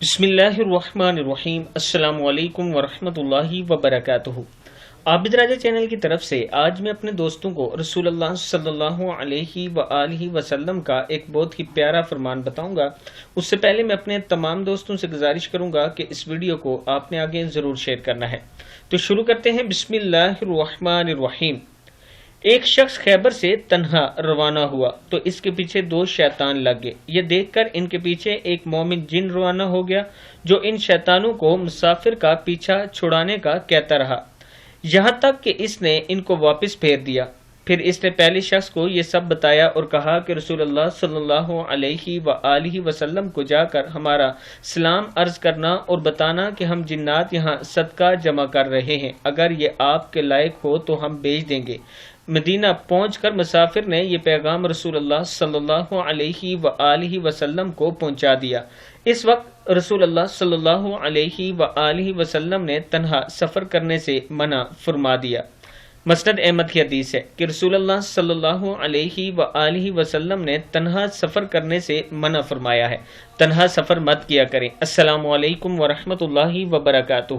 بسم اللہ الرحمن الرحیم۔ السلام علیکم ورحمۃ اللہ وبرکاتہ۔ عابد راجہ چینل کی طرف سے آج میں اپنے دوستوں کو رسول اللہ صلی اللہ علیہ وآلہ وسلم کا ایک بہت ہی پیارا فرمان بتاؤں گا۔ اس سے پہلے میں اپنے تمام دوستوں سے گزارش کروں گا کہ اس ویڈیو کو آپ نے آگے ضرور شیئر کرنا ہے۔ تو شروع کرتے ہیں۔ بسم اللہ الرحمن الرحیم۔ ایک شخص خیبر سے تنہا روانہ ہوا تو اس کے پیچھے دو شیطان لگ گئے۔ یہ دیکھ کر ان کے پیچھے ایک مومن جن روانہ ہو گیا جو ان شیطانوں کو مسافر کا پیچھا چھڑانے کا کہتا رہا، یہاں تک کہ اس نے ان کو واپس پھیر دیا۔ پھر اس نے پہلے شخص کو یہ سب بتایا اور کہا کہ رسول اللہ صلی اللہ علیہ وآلہ وسلم کو جا کر ہمارا سلام عرض کرنا اور بتانا کہ ہم جنات یہاں صدقہ جمع کر رہے ہیں، اگر یہ آپ کے لائق ہو تو ہم بھیج دیں گے۔ مدینہ پہنچ کر مسافر نے یہ پیغام رسول اللہ صلی اللہ علیہ وآلہ وسلم کو پہنچا دیا۔ اس وقت رسول اللہ صلی اللہ علیہ وآلہ وسلم نے تنہا سفر کرنے سے منع فرما دیا۔ مسند احمد کی حدیث ہے کہ رسول اللہ صلی اللہ علیہ وآلہ وسلم نے تنہا سفر کرنے سے منع فرمایا ہے۔ تنہا سفر مت کیا کریں۔ السلام علیکم ورحمۃ اللہ وبرکاتہ۔